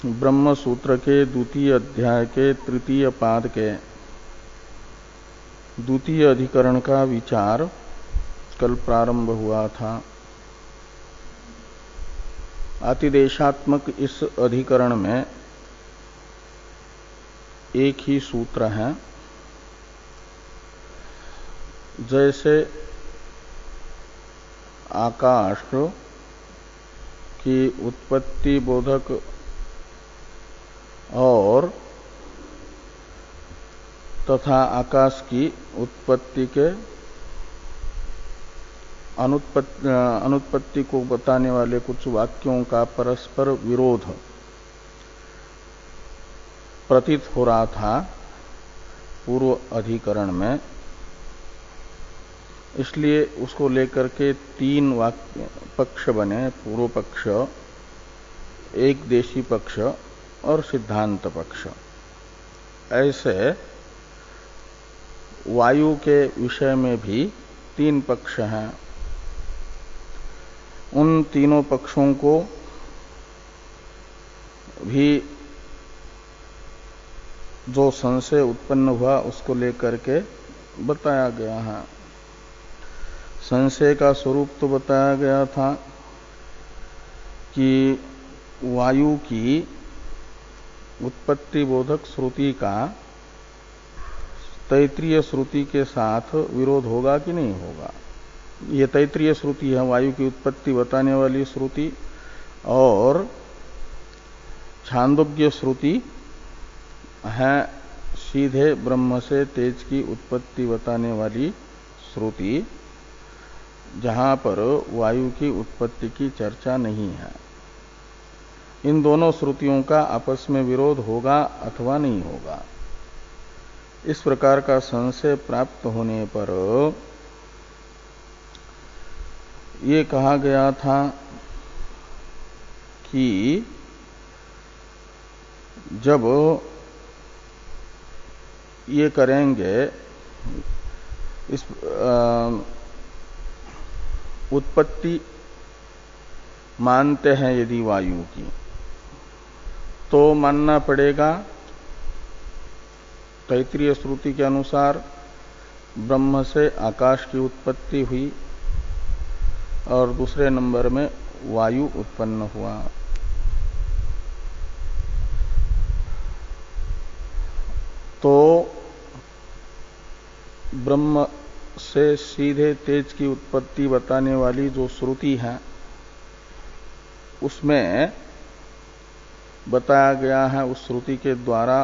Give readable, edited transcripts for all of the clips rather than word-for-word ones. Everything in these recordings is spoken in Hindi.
ब्रह्म सूत्र के द्वितीय अध्याय के तृतीय पाद के द्वितीय अधिकरण का विचार कल प्रारंभ हुआ था। अतिदेशात्मक इस अधिकरण में एक ही सूत्र है। जैसे आकाश की उत्पत्ति बोधक और तथा आकाश की उत्पत्ति के अनुत्पत्ति को बताने वाले कुछ वाक्यों का परस्पर विरोध प्रतीत हो रहा था पूर्व अधिकरण में, इसलिए उसको लेकर के तीन वाक्य पक्ष बने। पूर्व पक्ष, एक देशी पक्ष और सिद्धांत पक्ष। ऐसे वायु के विषय में भी तीन पक्ष हैं। उन तीनों पक्षों को भी जो संशय उत्पन्न हुआ उसको लेकर के बताया गया है। संशय का स्वरूप तो बताया गया था कि वायु की उत्पत्ति बोधक श्रुति का तैत्रीय श्रुति के साथ विरोध होगा कि नहीं होगा। ये तैत्रीय श्रुति है, वायु की उत्पत्ति बताने वाली श्रुति, और छांदोग्य श्रुति है सीधे ब्रह्म से तेज की उत्पत्ति बताने वाली श्रुति, जहां पर वायु की उत्पत्ति की चर्चा नहीं है। इन दोनों श्रुतियों का आपस में विरोध होगा अथवा नहीं होगा। इस प्रकार का संशय प्राप्त होने पर ये कहा गया था कि जब ये करेंगे, इस उत्पत्ति मानते हैं यदि वायु की, तो मानना पड़ेगा तैत्रीय श्रुति के अनुसार ब्रह्म से आकाश की उत्पत्ति हुई और दूसरे नंबर में वायु उत्पन्न हुआ। तो ब्रह्म से सीधे तेज की उत्पत्ति बताने वाली जो श्रुति है उसमें बताया गया है उस श्रुति के द्वारा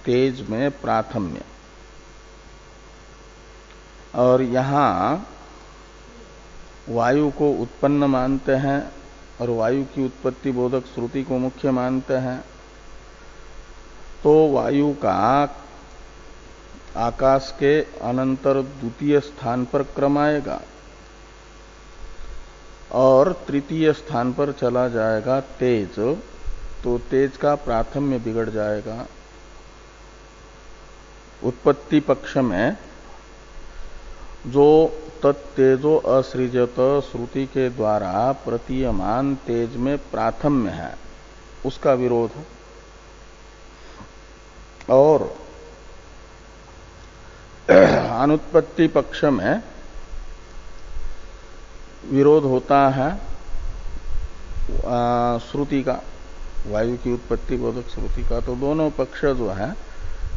तेज में प्राथम्य, और यहां वायु को उत्पन्न मानते हैं और वायु की उत्पत्ति बोधक श्रुति को मुख्य मानते हैं। तो वायु का आकाश के अनंतर द्वितीय स्थान पर क्रम आएगा और तृतीय स्थान पर चला जाएगा तेज, तो तेज का प्राथम्य बिगड़ जाएगा। उत्पत्ति पक्ष में जो तत्तेजो असृजत श्रुति के द्वारा प्रतीयमान तेज में प्राथम्य है उसका विरोध, और अनुत्पत्ति पक्ष में विरोध होता है श्रुति का, वायु की उत्पत्ति बोधक श्रुति का। तो दोनों पक्ष जो है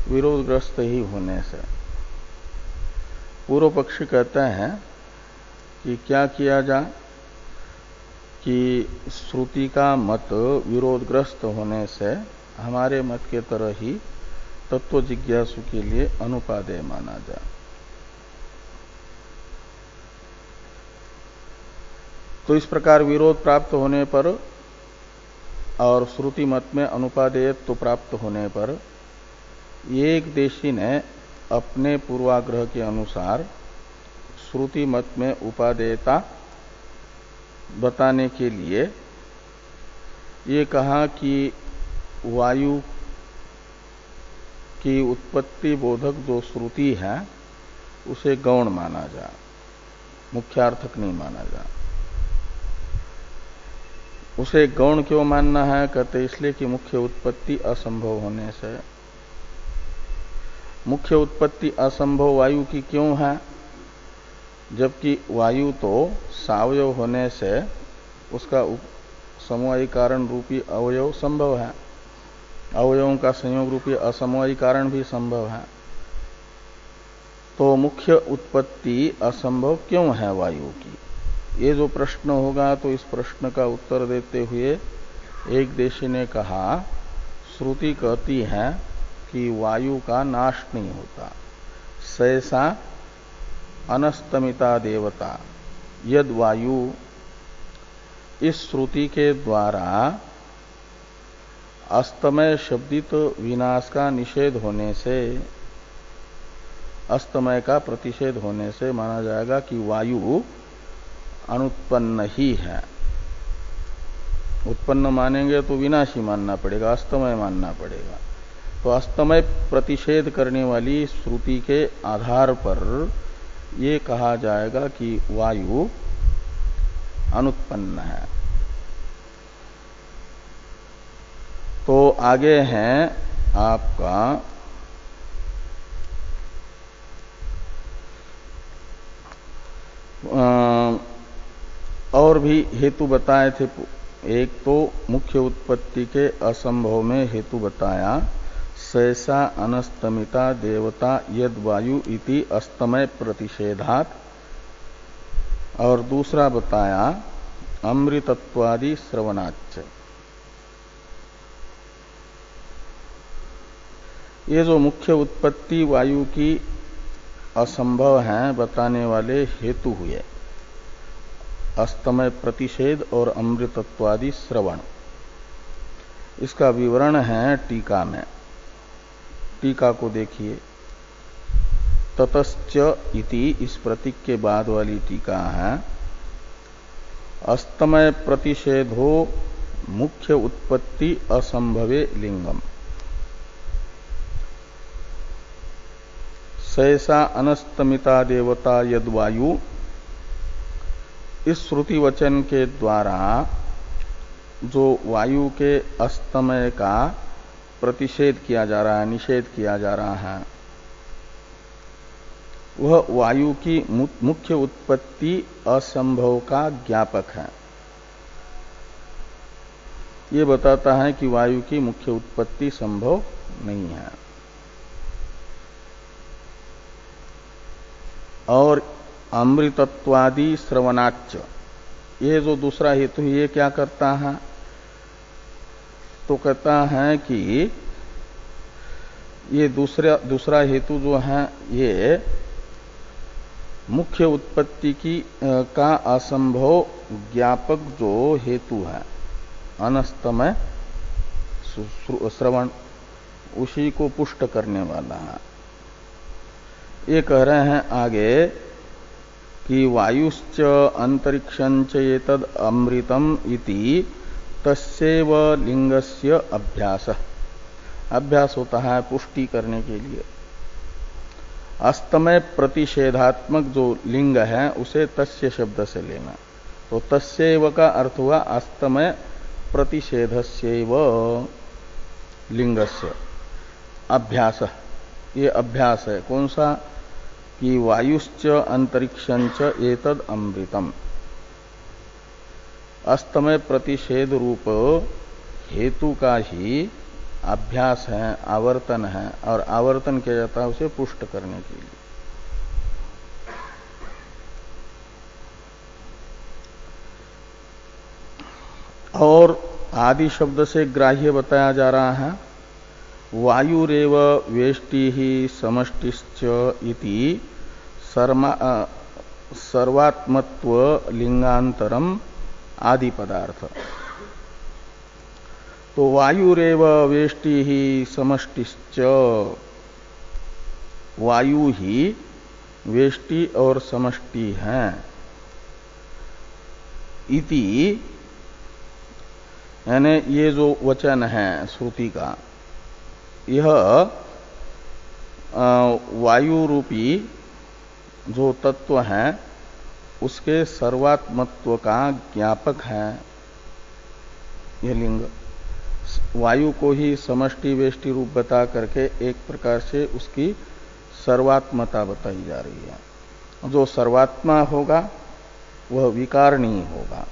विरोधग्रस्त ही होने से पूर्व पक्ष कहते हैं कि क्या किया जाए कि श्रुति का मत विरोधग्रस्त होने से हमारे मत के तरह ही तत्व जिज्ञासु के लिए अनुपादेय माना जाए। तो इस प्रकार विरोध प्राप्त होने पर और श्रुति मत में अनुपादेयत्व प्राप्त होने पर एक देशी ने अपने पूर्वाग्रह के अनुसार श्रुति मत में उपादेयता बताने के लिए ये कहा कि वायु की उत्पत्ति बोधक जो श्रुति है उसे गौण माना जाए, मुख्यार्थक नहीं माना जाए। उसे गौण क्यों मानना है? कहते इसलिए कि मुख्य उत्पत्ति असंभव होने से। मुख्य उत्पत्ति असंभव वायु की क्यों है? जबकि वायु तो सावयव होने से उसका समवायी कारण रूपी अवयव संभव है, अवयवों का संयोग रूपी असमवायी कारण भी संभव है। तो मुख्य उत्पत्ति असंभव क्यों है वायु की? ये जो प्रश्न होगा तो इस प्रश्न का उत्तर देते हुए एक देशी ने कहा, श्रुति कहती है कि वायु का नाश नहीं होता, सहसा अनस्तमिता देवता यद वायु। इस श्रुति के द्वारा अस्तमय शब्दित विनाश का निषेध होने से, अस्तमय का प्रतिषेध होने से माना जाएगा कि वायु अनुत्पन्न ही है। उत्पन्न मानेंगे तो विनाशी मानना पड़ेगा, अस्तमय मानना पड़ेगा। तो अस्तमय प्रतिषेध करने वाली श्रुति के आधार पर ये कहा जाएगा कि वायु अनुत्पन्न है। तो आगे है आपका और भी हेतु बताए थे। एक तो मुख्य उत्पत्ति के असंभव में हेतु बताया, सहसा अनस्तमिता देवता यद वायु इति अस्तमय प्रतिषेधात्। और दूसरा बताया अमृतत्वादि श्रवणाच्च। ये जो मुख्य उत्पत्ति वायु की असंभव है बताने वाले हेतु हुए, अस्तमय प्रतिषेध और अमृतत्वादि श्रवण, इसका विवरण है टीका में। टीका को देखिए, ततश्च इति इस प्रतीक के बाद वाली टीका है, अस्तमय प्रतिषेधो मुख्य उत्पत्ति असंभवे लिंगम, सहसा अनस्तमिता देवता यद्वायु। इस श्रुति वचन के द्वारा जो वायु के अस्तमय का प्रतिषेध किया जा रहा है, निषेध किया जा रहा है, वह वायु की मुख्य उत्पत्ति असंभव का ज्ञापक है। ये बताता है कि वायु की मुख्य उत्पत्ति संभव नहीं है। और अमृतत्वादि श्रवणाच्च, ये जो दूसरा हेतु ये क्या करता है? तो कहता है कि ये दूसरा हेतु जो है ये मुख्य उत्पत्ति की का असंभव ज्ञापक जो हेतु है अनस्तमय श्रवण, उसी को पुष्ट करने वाला है। ये कह रहे हैं आगे कि वायुश्च अंतरिक्षंच एतद अमृतम इति तस्यैव लिंगस्य अभ्यास। अभ्यास होता है पुष्टि करने के लिए। अस्तमय प्रतिषेधात्मक जो लिंग है उसे तस्य शब्द से लेना। तो तस्यैव का अर्थ हुआ अस्तमय प्रतिषेधस्यैव लिंगस्य अभ्यास। ये अभ्यास है कौन सा? कि वायुश्च अंतरिक्षंच एतद अमृतम। अस्तमय प्रतिषेध रूप हेतु का ही अभ्यास है, आवर्तन है, और आवर्तन किया जाता है उसे पुष्ट करने के लिए। और आदि शब्द से ग्राह्य बताया जा रहा है, वायुरेव वेष्टि ही समष्टिश्च इति सर्वात्मत्व लिंगांतरम आदि पदार्थ। तो वायुरेव वेष्टि ही समष्टिश्च, वायु ही वेष्टि और समष्टि है। इति यानी ये जो वचन है श्रुति का, यह वायु रूपी जो तत्व है उसके सर्वात्मत्व का ज्ञापक है। यह लिंग वायु को ही समष्टि वेष्टि रूप बता करके एक प्रकार से उसकी सर्वात्मता बताई जा रही है। जो सर्वात्मा होगा वह विकार नहीं होगा,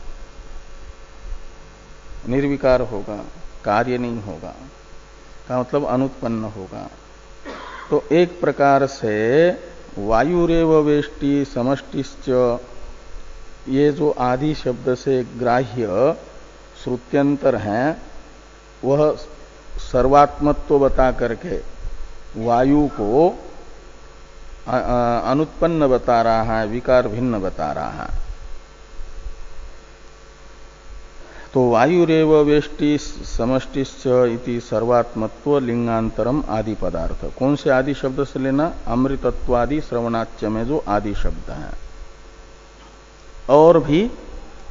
निर्विकार होगा, कार्य नहीं होगा, का मतलब अनुत्पन्न होगा। तो एक प्रकार से वायुरेव वेष्टि समष्टिश्च, ये जो आदि शब्द से ग्राह्य श्रुत्यंतर हैं वह सर्वात्मत्व बता करके वायु को अनुत्पन्न बता रहा है, विकार भिन्न बता रहा है। तो वायुरेव वेष्टि समष्टिश्च इति सर्वात्मत्व लिंगांतरम आदि पदार्थ। कौन से आदि शब्द से लेना? अमृतत्वादि श्रवणाच्य में जो आदि शब्द है। और भी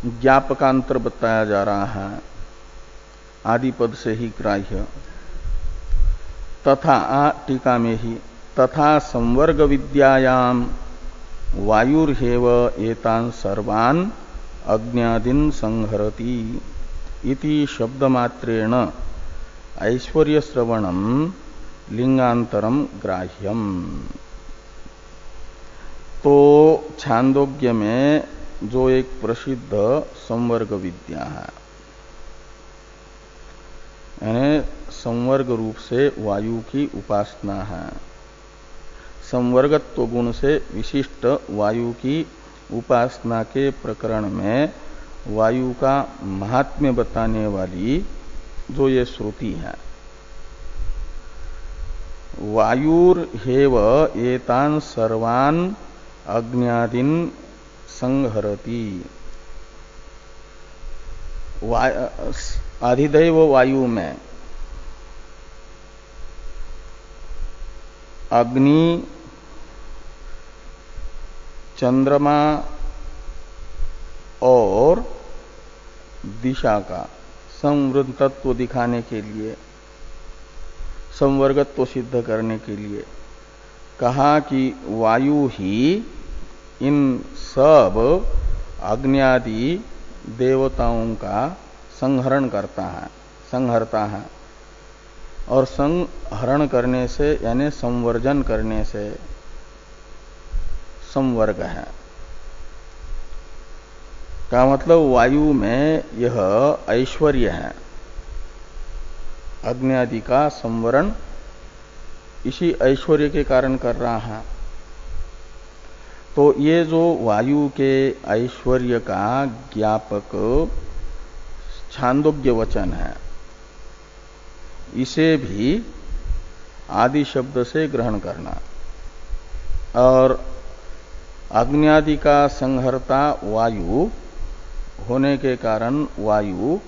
ज्ञापकांतर बताया जा रहा है आदि पद से ही ग्राह्य। तथा टीका में ही तथा संवर्ग विद्यायाम वायुर्हेव एतान सर्वान अज्ञादिन संहरति इति शब्दमात्रेण ऐश्वर्य श्रवणम लिंगांतरम ग्राह्यम। तो छांदोग्य में जो एक प्रसिद्ध संवर्ग विद्या है, यानी संवर्ग रूप से वायु की उपासना है, संवर्गत्व गुण से विशिष्ट वायु की उपासना के प्रकरण में वायु का महात्म्य बताने वाली जो ये श्रुति है, वायुर्हेव एतान सर्वान अज्ञादिन संहरति। अधिदैव वायु में अग्नि, चंद्रमा और दिशा का संवृतत्व दिखाने के लिए, संवर्गत्व सिद्ध करने के लिए कहा कि वायु ही इन सब अग्न्यादि देवताओं का संहरण करता है, संहरता है। और संहरण करने से यानी संवर्जन करने से संवर्ग है, का मतलब वायु में यह ऐश्वर्य है, अग्नि का संवरण इसी ऐश्वर्य के कारण कर रहा है। तो ये जो वायु के ऐश्वर्य का ज्ञापक छांदोग्य वचन है, इसे भी आदि शब्द से ग्रहण करना। और अग्नि का संहर्ता वायु होने के कारण वायु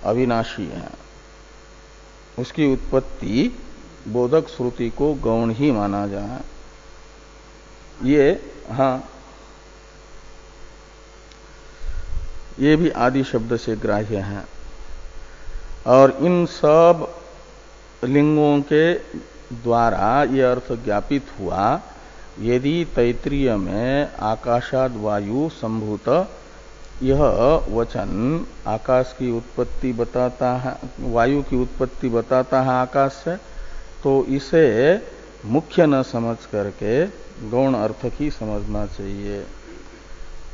अविनाशी है, उसकी उत्पत्ति बोधक श्रुति को गौण ही माना जाए। ये ये भी आदि शब्द से ग्राह्य है। और इन सब लिंगों के द्वारा ये अर्थ ज्ञापित हुआ, यदि तैत्रीय में आकाशाद वायु संभूत यह वचन आकाश की उत्पत्ति बताता है, वायु की उत्पत्ति बताता है आकाश से, तो इसे मुख्य न समझ करके गौण अर्थ ही समझना चाहिए।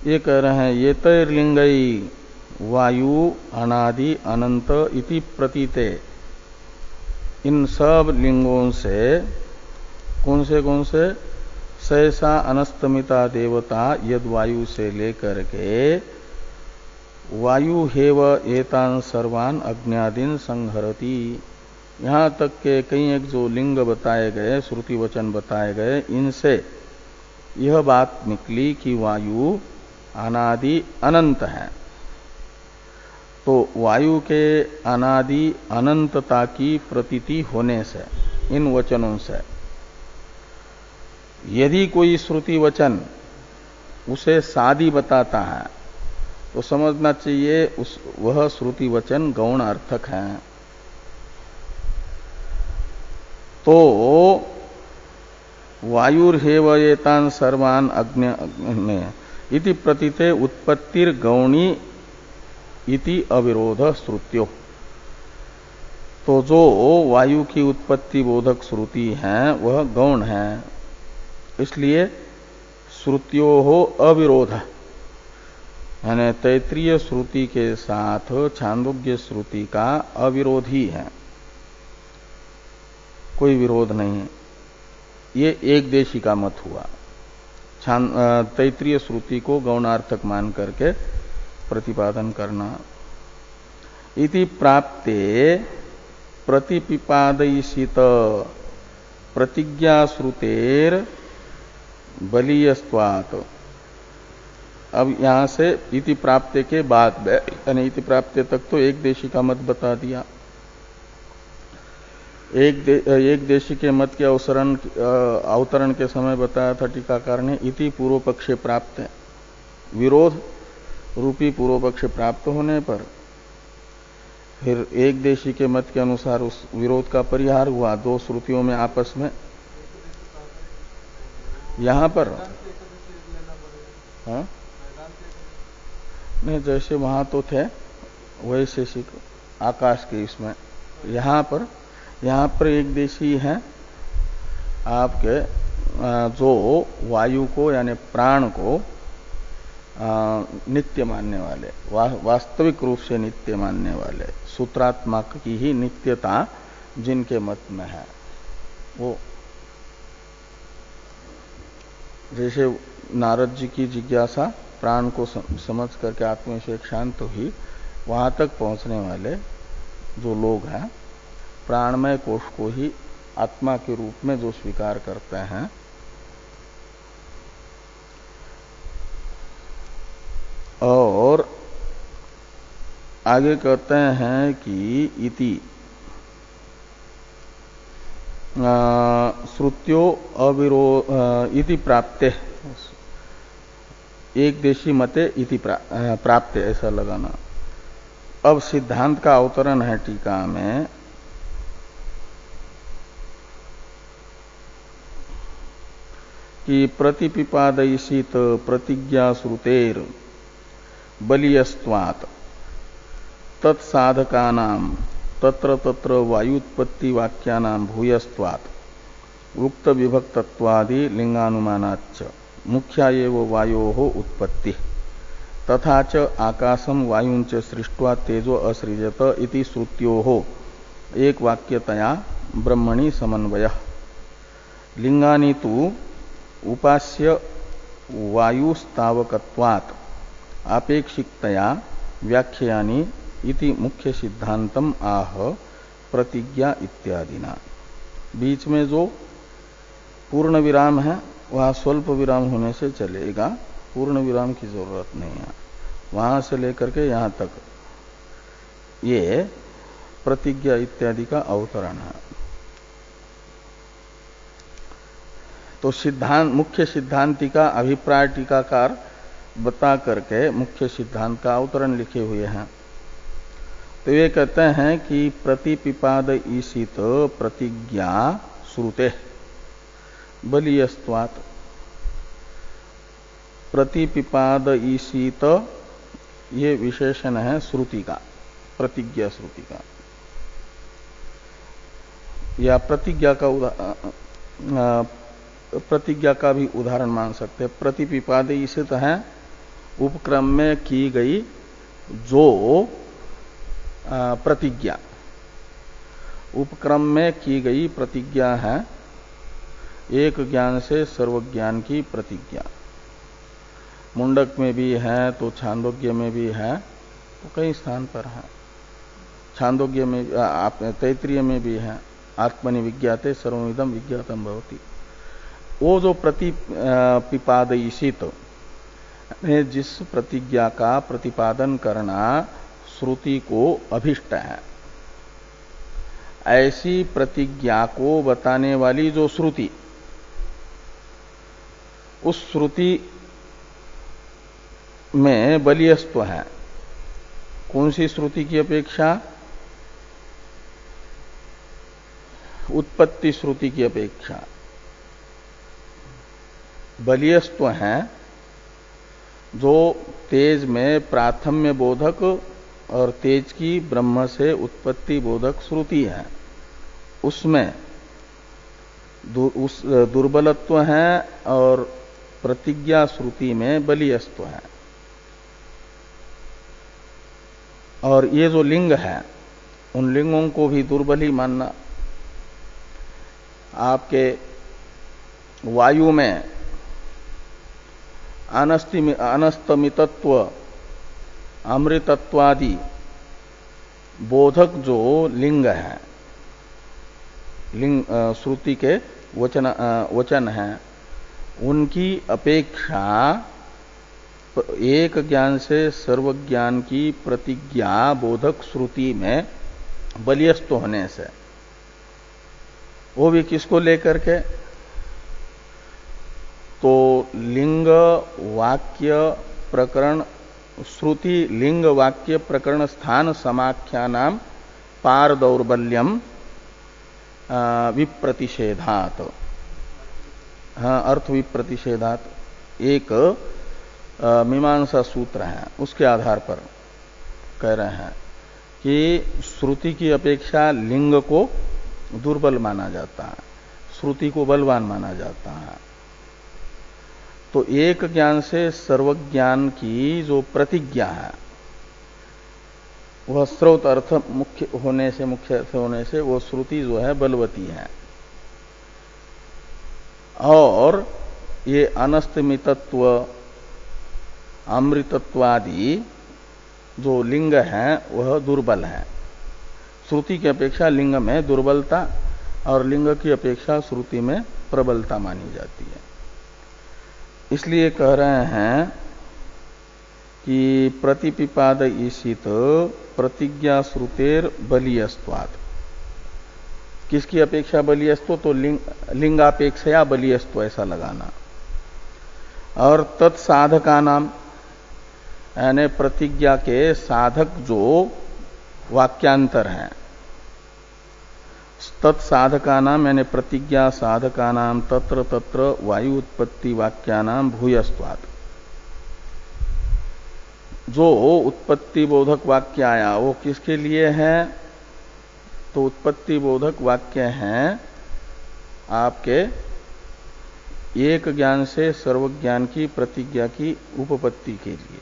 ये कह रहे हैं ये तैर्लिंगई वायु अनादि अनंत इति प्रतीते। इन सब लिंगों से कौन से सहसा अनस्तमिता देवता यद वायु से लेकर के वायु हेव एतान सर्वान अज्ञादिन संहरति, यहाँ तक के कई एक जो लिंग बताए गए, श्रुति वचन बताए गए, इनसे यह बात निकली कि वायु अनादि अनंत है। तो वायु के अनादि अनंतता की प्रतीति होने से इन वचनों से यदि कोई श्रुति वचन उसे सादी बताता है तो समझना चाहिए वह श्रुति वचन गौण अर्थक है। तो वायुर्हेव एतान सर्वान अग्नि इति प्रतीते उत्पत्तिर गौणी इति अविरोध श्रुत्यो। तो जो वायु की उत्पत्ति बोधक श्रुति है वह गौण है, इसलिए श्रुत्यो हो अविरोध, यानी तैत्रीय श्रुति के साथ छांदोग्य श्रुति का अविरोधी है, कोई विरोध नहीं है। ये एक देशी का मत हुआ, तैत्रीय श्रुति को गौणार्थक मान करके प्रतिपादन करना। इति प्राप्ते प्रतिपिपादयिषित प्रतिज्ञा श्रुतेर बलीयस्त्वात्। अब यहां से इति प्राप्ते के बाद, यानी इति प्राप्ते तक तो एक देशी का मत बता दिया। एक देशी के मत के अवतरण के समय बताया था टीकाकार ने, इति पूर्व पक्षे प्राप्त है, विरोध रूपी पूर्व पक्ष प्राप्त होने पर फिर एक देशी के मत के अनुसार उस विरोध का परिहार हुआ दो श्रुतियों में आपस में। यहां पर हाँ नहीं, जैसे वहां तो थे वैसे आकाश के इसमें, यहां पर एक देशी है आपके जो वायु को यानी प्राण को नित्य मानने वाले, वास्तविक रूप से नित्य मानने वाले, सूत्रात्मक की ही नित्यता जिनके मत में है, वो जैसे नारद जी की जिज्ञासा प्राण को समझ करके आत्मा से शांत हुई, वहां तक पहुंचने वाले जो लोग हैं प्राणमय कोश को ही आत्मा के रूप में जो स्वीकार करते हैं, और आगे कहते हैं कि इति श्रुत्यो इति प्राप्ते, एक देशी मते इति प्राप्ते, ऐसा लगाना। अब सिद्धांत का अवतरण है टीका में, कि प्रतिपिपादयिषित प्रतिज्ञा श्रुतेर बलीयस्त्वात् तत्साधकानां तत्र तत्र वायुत्पत्ति वाक्यानां भूयस्त्वात् उक्त विभक्तत्वादि लिंगानुमानाच्च मुख्या एव वायोः उत्पत्ति तथा च आकाशं वायुंच सृष्ट्वा तेजो असृजत इति श्रुत्योः एक वाक्यतया ब्रह्मणि समन्वयः। लिंगानि तु उपास्य वायुस्तावकत्वात् आपेक्षिकतया व्याख्यानि इति मुख्य सिद्धांतम आह प्रतिज्ञा इत्यादिना। बीच में जो पूर्ण विराम है वहां स्वल्प विराम होने से चलेगा, पूर्ण विराम की जरूरत नहीं है। वहां से लेकर के यहां तक ये प्रतिज्ञा इत्यादि का अवतरण है। तो सिद्धांत मुख्य सिद्धांति का अभिप्राय टीकाकार बता करके मुख्य सिद्धांत का अवतरण लिखे हुए हैं। तो ये कहते हैं कि प्रतिपिपादयिषित प्रतिज्ञा श्रुते बलीयस्त्वात्। प्रतिपिपादयिषित ये विशेषण है श्रुति का, प्रतिज्ञा श्रुति का, या प्रतिज्ञा का भी उदाहरण मान सकते हैं। प्रतिपिपादयिषित है उपक्रम में की गई जो प्रतिज्ञा, उपक्रम में की गई प्रतिज्ञा है, एक ज्ञान से सर्वज्ञान की प्रतिज्ञा। मुंडक में भी है तो छांदोग्य में भी है, तो कई स्थान पर है। छांदोग्य में तैत्रीय में भी है, आत्मनि विज्ञाते सर्वमिदं विज्ञातम भवति। वो जो प्रतिपिपादयिषित जिस प्रतिज्ञा का प्रतिपादन करना श्रुति को अभिष्ट है, ऐसी प्रतिज्ञा को बताने वाली जो श्रुति, उस श्रुति में बलियस्त्व है। कौन सी श्रुति की अपेक्षा? उत्पत्ति श्रुति की अपेक्षा बलियस्त्व है जो तेज में प्राथम्य बोधक और तेज की ब्रह्म से उत्पत्ति बोधक श्रुति है, उसमें दुर्बलत्व है और प्रतिज्ञा श्रुति में बलियस्त्व है। और ये जो लिंग है उन लिंगों को भी दुर्बल ही मानना। आपके वायु में अनस्तमितत्व अमृतत्वादि बोधक जो लिंग है, लिंग श्रुति के वचन है, उनकी अपेक्षा एक ज्ञान से सर्वज्ञान की प्रतिज्ञा बोधक श्रुति में बलियस्त होने से, वो भी किसको लेकर के, तो लिंग वाक्य प्रकरण श्रुति लिंग वाक्य प्रकरण स्थान समाख्यानाम पार दौर्बल्यम विप्रतिषेधात, हाँ अर्थ विप्रतिषेधात एक मीमांसा सूत्र है, उसके आधार पर कह रहे हैं कि श्रुति की अपेक्षा लिंग को दुर्बल माना जाता है, श्रुति को बलवान माना जाता है। तो एक ज्ञान से सर्वज्ञान की जो प्रतिज्ञा है वह स्रोत अर्थ मुख्य होने से वो श्रुति जो है बलवती है। और ये अनस्तमितत्व अमृतत्वादि जो लिंग है वह दुर्बल है। श्रुति की अपेक्षा लिंग में दुर्बलता और लिंग की अपेक्षा श्रुति में प्रबलता मानी जाती है। इसलिए कह रहे हैं कि प्रतिपिपाद ईशित प्रतिज्ञा श्रुतेर बलियस्त्वात्। किसकी अपेक्षा बलियस्त्व, तो लिंगापेक्षया बलियस्त्व ऐसा लगाना। और तत्साधका नाम यानी प्रतिज्ञा के साधक जो वाक्यांतर हैं, तत्साधका नाम यानी प्रतिज्ञा साधका नाम तत्र तत्र वायु उत्पत्ति वाक्यानाम भूयस्त्वात्। जो उत्पत्ति बोधक वाक्य आया वो किसके लिए है, तो उत्पत्ति बोधक वाक्य हैं आपके एक ज्ञान से सर्वज्ञान की प्रतिज्ञा की उपपत्ति के लिए।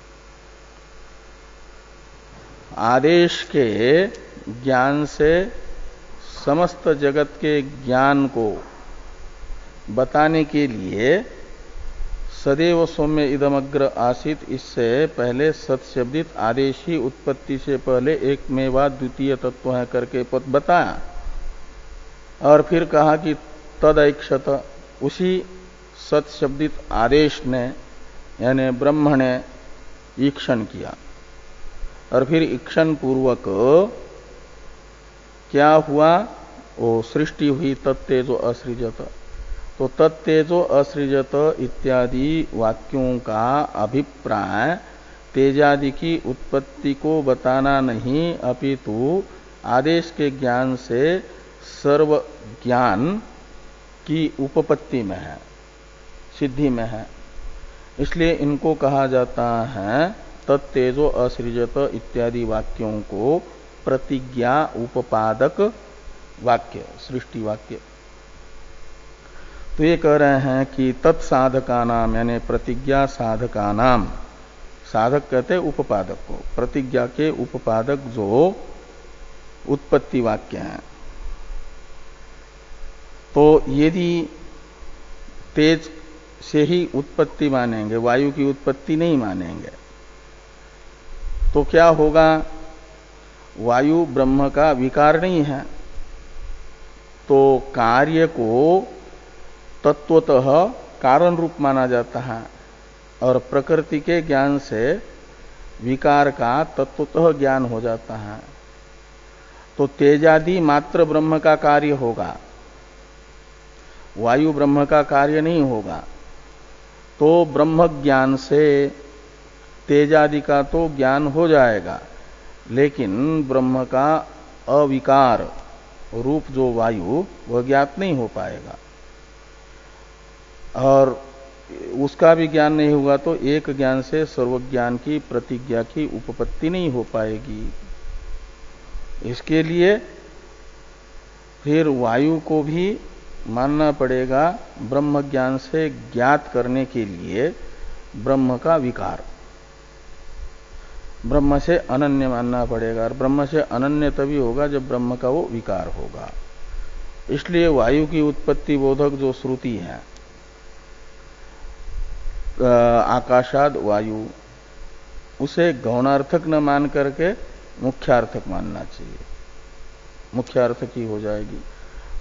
आदेश के ज्ञान से समस्त जगत के ज्ञान को बताने के लिए सदैव सौम्य इदमग्र आसित, इससे पहले सत्शब्दित आदेश ही उत्पत्ति से पहले एक मेवा द्वितीय तत्व है करके बताया। और फिर कहा कि तदैक्षत, उसी सत्शब्दित आदेश ने यानी ब्रह्म ने ईक्षण किया। और फिर ईक्षण पूर्वक क्या हुआ, वो सृष्टि हुई तत्तेजो असृजत। तो तत्तेजो असृजत इत्यादि वाक्यों का अभिप्राय तेजादि की उत्पत्ति को बताना नहीं, अपितु आदेश के ज्ञान से सर्व ज्ञान की उपपत्ति में है, सिद्धि में है। इसलिए इनको कहा जाता है तत्तेजो असृजत इत्यादि वाक्यों को प्रतिज्ञा उपादक वाक्य, सृष्टि वाक्य। तो ये कह रहे हैं कि तत्साधका नाम यानी प्रतिज्ञा साधका नाम, साधक कहते हैं उपादक को, प्रतिज्ञा के उपादक जो उत्पत्ति वाक्य हैं। तो यदि तेज से ही उत्पत्ति मानेंगे, वायु की उत्पत्ति नहीं मानेंगे, तो क्या होगा, वायु ब्रह्म का विकार नहीं है, तो कार्य को तत्वतः कारण रूप माना जाता है और प्रकृति के ज्ञान से विकार का तत्वतः ज्ञान हो जाता है। तो तेजादि मात्र ब्रह्म का कार्य होगा, वायु ब्रह्म का कार्य नहीं होगा। तो ब्रह्म ज्ञान से तेजादि का तो ज्ञान हो जाएगा, लेकिन ब्रह्म का अविकार रूप जो वायु वह ज्ञात नहीं हो पाएगा। और उसका भी ज्ञान नहीं होगा तो एक ज्ञान से सर्वज्ञान की प्रतिज्ञा की उपपत्ति नहीं हो पाएगी। इसके लिए फिर वायु को भी मानना पड़ेगा ब्रह्म ज्ञान से ज्ञात करने के लिए ब्रह्म का विकार, ब्रह्म से अनन्य मानना पड़ेगा। और ब्रह्म से अनन्य तभी होगा जब ब्रह्म का वो विकार होगा। इसलिए वायु की उत्पत्ति बोधक जो श्रुति है आकाशाद वायु, उसे गौणार्थक न मान करके मुख्यार्थक मानना चाहिए, मुख्यार्थक ही हो जाएगी।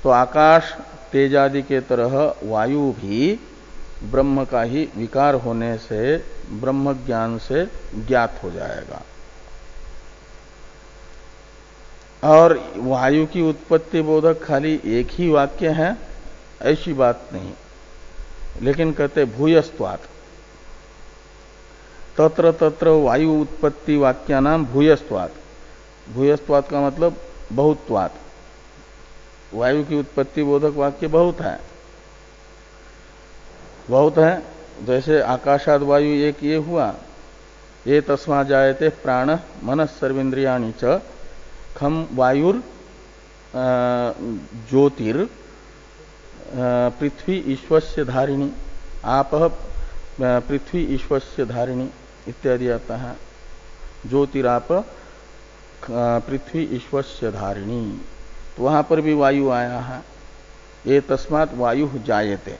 तो आकाश तेजादि के तरह वायु भी ब्रह्म का ही विकार होने से ब्रह्म ज्ञान से ज्ञात हो जाएगा। और वायु की उत्पत्ति बोधक खाली एक ही वाक्य है ऐसी बात नहीं, लेकिन कहते भूयस्त्वात्, तत्र तत्र वायु उत्पत्ति वाक्या नाम भूयस्त्वात्। भूयस्त्वात् का मतलब बहुत्वात्, वायु की उत्पत्ति बोधक वाक्य बहुत है, बहुत है। जैसे आकाशाद वायु एक ये हुआ, ये तस्मा जायते प्राण मनः सर्वेन्द्रियाणि च खम वायुर ज्योतिर पृथ्वी ईश्वस्य धारिणी, आप पृथ्वी ईश्वस्य धारिणी इत्यादि आता है। ज्योतिराप पृथ्वी ईश्वस्य धारिणी, तो वहां पर भी वायु आया है। ये तस्मात् वायु जायते,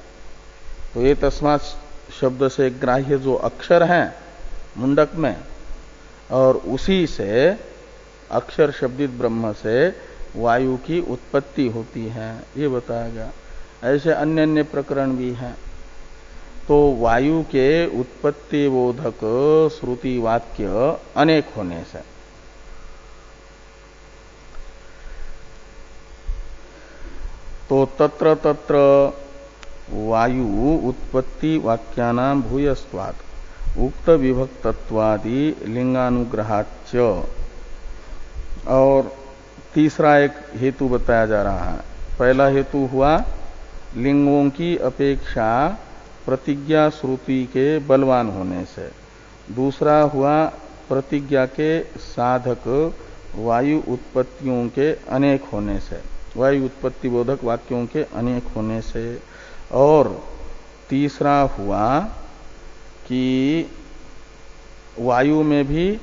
तो ये तस्मात् शब्द से ग्राह्य जो अक्षर है मुंडक में, और उसी से अक्षर शब्दित ब्रह्म से वायु की उत्पत्ति होती है, ये बताया गया। ऐसे अन्य अन्य प्रकरण भी हैं। तो वायु के उत्पत्ति बोधक श्रुति वाक्य अनेक होने से तो तत्र तत्र वायु उत्पत्ति वाक्यानाम भूयस्त्वात् उक्त विभक्तत्वादि लिंगानुग्रहाच्च। और तीसरा एक हेतु बताया जा रहा है। पहला हेतु हुआ लिंगों की अपेक्षा प्रतिज्ञा श्रुति के बलवान होने से, दूसरा हुआ प्रतिज्ञा के साधक वायु उत्पत्तियों के अनेक होने से, वायु उत्पत्ति बोधक वाक्यों के अनेक होने से, और तीसरा हुआ कि वायु में भी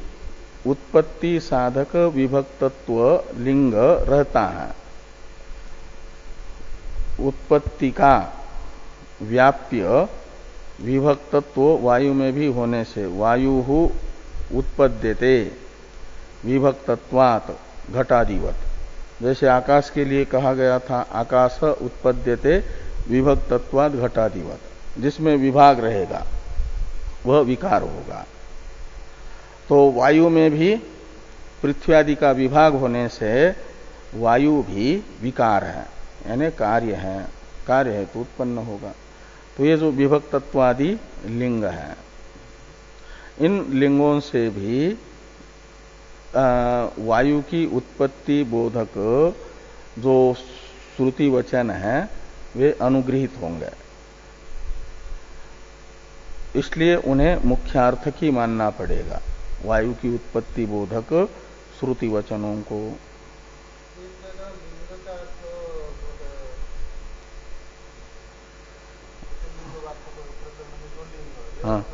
उत्पत्ति साधक विभक्तत्व लिंग रहता है। उत्पत्ति का व्याप्य विभक्तत्व वायु में भी होने से वायु उत्पद्यते विभक्तत्वात् घटादिवत, जैसे आकाश के लिए कहा गया था आकाश उत्पद्यते विभक्तत्वात् घटादिवत, जिसमें विभाग रहेगा वह विकार होगा। तो वायु में भी पृथ्वी आदि का विभाग होने से वायु भी विकार है, यानी कार्य है तो उत्पन्न होगा। तो ये जो विभक्तत्वादि लिंग है, इन लिंगों से भी वायु की उत्पत्ति बोधक जो श्रुति वचन है वे अनुगृहित होंगे। इसलिए उन्हें मुख्यार्थक ही मानना पड़ेगा, वायु की उत्पत्ति बोधक श्रुति वचनों को। हाँ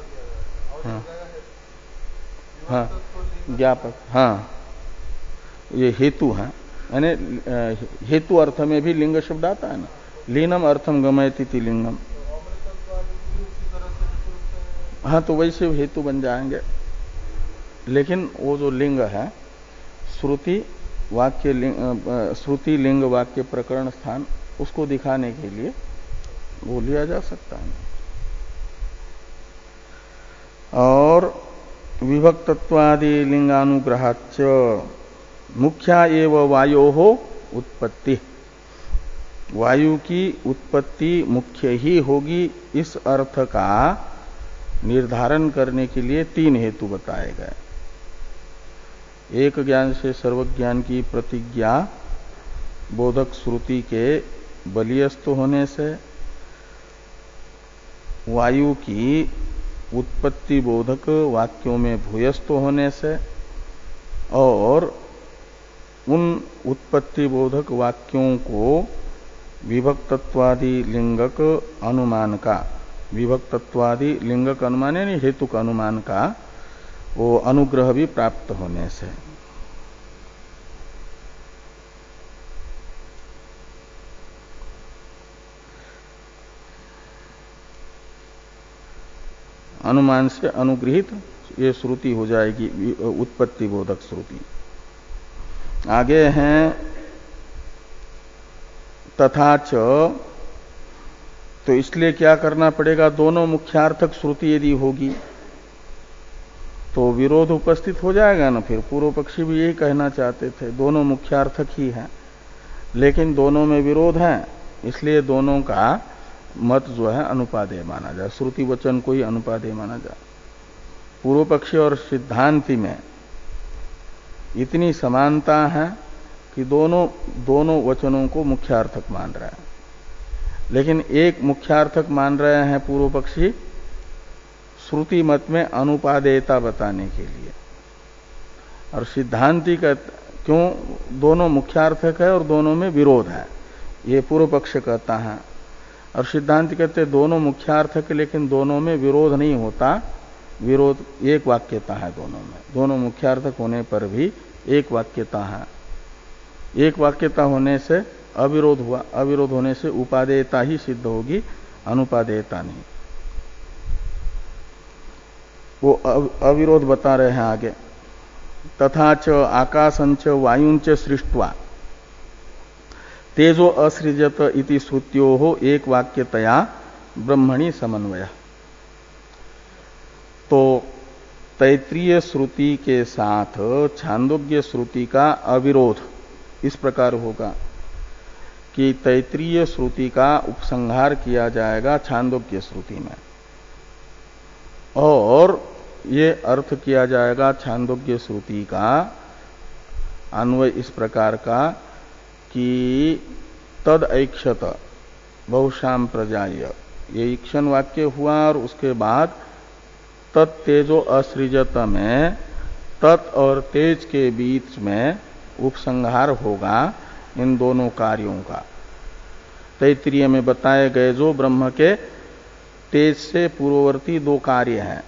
हाँ हाँ ज्ञापक, हाँ ये हेतु है, यानी हेतु अर्थ में भी लिंग शब्द आता है ना, लीनम अर्थम गमयति लिंगम। हाँ तो वैसे हेतु बन जाएंगे, लेकिन वो जो लिंग है श्रुति वाक्य लिंग, श्रुति लिंग वाक्य प्रकरण स्थान, उसको दिखाने के लिए वो लिया जा सकता है। और विभक्तत्वादि लिंगानुग्रहाच्च मुख्या एव वायोः उत्पत्ति, वायु की उत्पत्ति मुख्य ही होगी, इस अर्थ का निर्धारण करने के लिए तीन हेतु बताए गए। एक ज्ञान से सर्वज्ञान की प्रतिज्ञा बोधक श्रुति के बलियस्त होने से, वायु की उत्पत्ति बोधक वाक्यों में भूयस्थ होने से और उन उत्पत्ति बोधक वाक्यों को विभक्तत्वादि लिंगक अनुमान का, विभक्तत्वादि लिंगक अनुमान यानी हेतुक अनुमान का वो अनुग्रह भी प्राप्त होने से। अनुमान से अनुग्रहित ये श्रुति हो जाएगी उत्पत्ति बोधक श्रुति। आगे हैं तथा च, तो इसलिए क्या करना पड़ेगा, दोनों मुख्यार्थक श्रुति यदि होगी तो विरोध उपस्थित हो जाएगा ना। फिर पूर्व पक्षी भी यही कहना चाहते थे, दोनों मुख्यार्थक ही हैं, लेकिन दोनों में विरोध है, इसलिए दोनों का मत जो है अनुपादेय माना जाए, श्रुति वचन को ही अनुपादेय माना जाए। पूर्व पक्षी और सिद्धांति में इतनी समानता है कि दोनों वचनों को मुख्यार्थक मान रहा है, लेकिन एक मुख्यार्थक मान रहे हैं पूर्व पक्षी श्रुति मत में अनुपादेयता बताने के लिए, और सिद्धांति का क्यों दोनों मुख्यार्थक है और दोनों में विरोध है, ये पूर्व पक्ष कहता है। और सिद्धांत कहते दोनों मुख्यार्थक लेकिन दोनों में विरोध नहीं होता, विरोध एक वाक्यता है दोनों में, दोनों मुख्यार्थक होने पर भी एक वाक्यता है। एक वाक्यता होने से अविरोध हुआ, अविरोध होने से उपादेयता ही सिद्ध होगी, अनुपादेयता नहीं। वो अविरोध बता रहे हैं आगे। तथा च आकाशंच वायुंच सृष्ट्वा तेजो असृजत इति श्रुत्यो एक वाक्यतया ब्रह्मणि समन्वय। तो तैत्रीय श्रुति के साथ छांदोग्य श्रुति का अविरोध इस प्रकार होगा कि तैत्रीय श्रुति का उपसंहार किया जाएगा छांदोग्य श्रुति में, और ये अर्थ किया जाएगा छांदोग्य श्रुति का अन्वय इस प्रकार का कि तद ऐक्षत बहुशाम प्रजाय, ये ईक्षण वाक्य हुआ, और उसके बाद तत्तेजो असृजत में तत् और तेज के बीच में उपसंहार होगा इन दोनों कार्यों का। तैत्रीय में बताए गए जो ब्रह्म के तेज से पूर्ववर्ती दो कार्य हैं,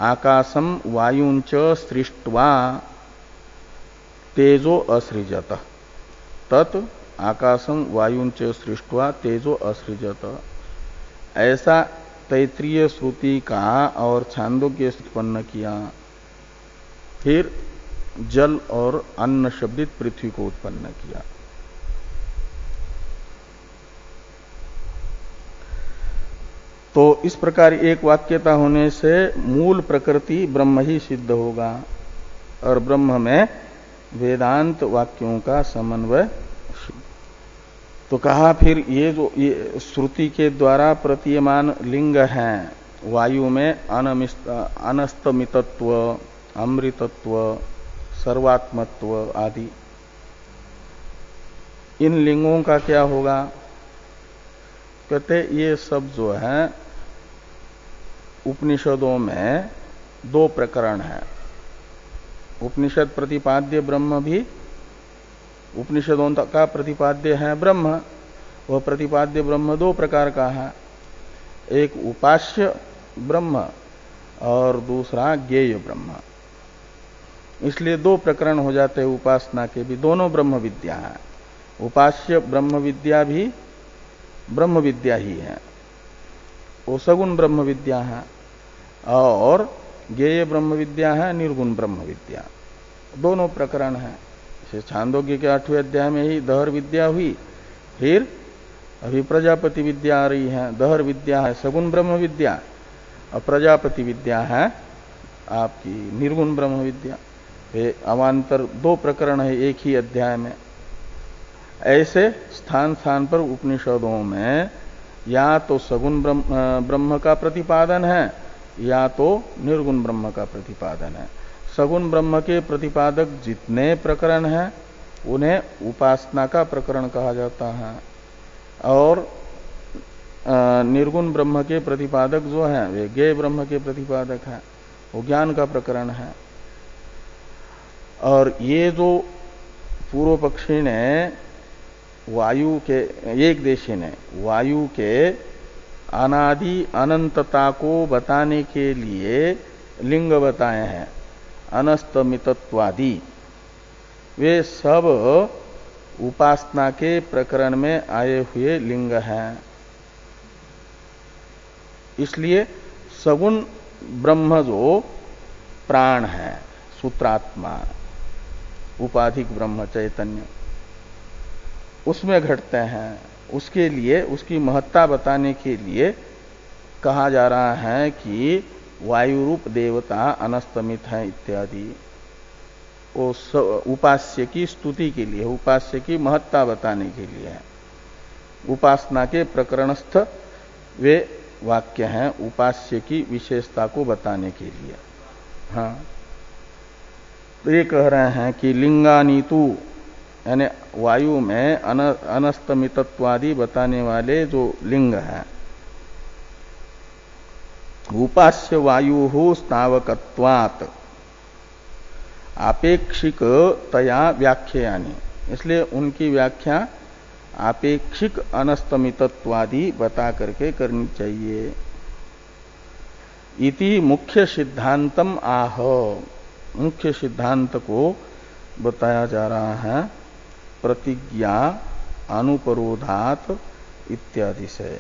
आकाशम वायुंच सृष्ट्वा तेजो असृजत, तत् आकाशम वायुंच सृष्ट्वा तेजो असृजत, ऐसा तैत्रीय श्रुति का और छांदोग्य उत्पन्न किया। फिर जल और अन्न शब्दित पृथ्वी को उत्पन्न किया। तो इस प्रकार एक वाक्यता होने से मूल प्रकृति ब्रह्म ही सिद्ध होगा, और ब्रह्म में वेदांत वाक्यों का समन्वय। तो कहा फिर ये श्रुति के द्वारा प्रतीयमान लिंग हैं, वायु में अनस्तमितत्व, अमृतत्व, सर्वात्मत्व आदि, इन लिंगों का क्या होगा? कहते ये सब जो है उपनिषदों में दो प्रकरण है। उपनिषद प्रतिपाद्य ब्रह्म भी उपनिषदों का प्रतिपाद्य है ब्रह्म, वह प्रतिपाद्य ब्रह्म दो प्रकार का है, एक उपास्य ब्रह्म और दूसरा ज्ञेय ब्रह्म। इसलिए दो प्रकरण हो जाते हैं उपासना के भी, दोनों ब्रह्म विद्या है। उपास्य ब्रह्म विद्या भी ब्रह्म विद्या ही है, वो सगुण ब्रह्म विद्या है, और ज्ञेय ब्रह्म विद्या है निर्गुण ब्रह्म विद्या। दोनों प्रकरण है। छांदोग्य के 8वें अध्याय में ही दहर विद्या हुई, फिर अभी प्रजापति विद्या आ रही है। दहर विद्या है सगुण ब्रह्म विद्या, और प्रजापति विद्या है आपकी निर्गुण ब्रह्म विद्या। ये अवान्तर दो प्रकरण है एक ही अध्याय में। ऐसे स्थान स्थान पर उपनिषदों में या तो सगुण ब्रह्म का प्रतिपादन है या तो निर्गुण ब्रह्म का प्रतिपादन है। सगुण ब्रह्म के प्रतिपादक जितने प्रकरण हैं उन्हें उपासना का प्रकरण कहा जाता है, और निर्गुण ब्रह्म के प्रतिपादक जो है वे ज्ञेय ब्रह्म के प्रतिपादक है, वो ज्ञान का प्रकरण है। और ये जो पूर्व पक्षी ने वायु के, एक देशी ने वायु के अनादि अनंतता को बताने के लिए लिंग बताए हैं अनस्तमितत्वादि, वे सब उपासना के प्रकरण में आए हुए लिंग हैं। इसलिए सगुण ब्रह्म जो प्राण है, सूत्रात्मा, उपाधिक ब्रह्म चैतन्य, उसमें घटते हैं। उसके लिए, उसकी महत्ता बताने के लिए कहा जा रहा है कि वायु रूप देवता अनस्तमित है इत्यादि। वो उपास्य की स्तुति के लिए, उपास्य की महत्ता बताने के लिए है। उपासना के प्रकरणस्थ वे वाक्य हैं उपास्य की विशेषता को बताने के लिए। हाँ, तो ये कह रहे हैं कि लिंगानीतु, यानी वायु में अनस्तमितत्वादि बताने वाले जो लिंग हैं, उपास्य वायु स्तावकत्वात् आपेक्षिक तया व्याख्यानि, इसलिए उनकी व्याख्या आपेक्षिक अनस्तमितत्वादि बता करके करनी चाहिए। इति मुख्य सिद्धांतम आह, मुख्य सिद्धांत को बताया जा रहा है प्रतिज्ञा अनुपरोधात इत्यादि से।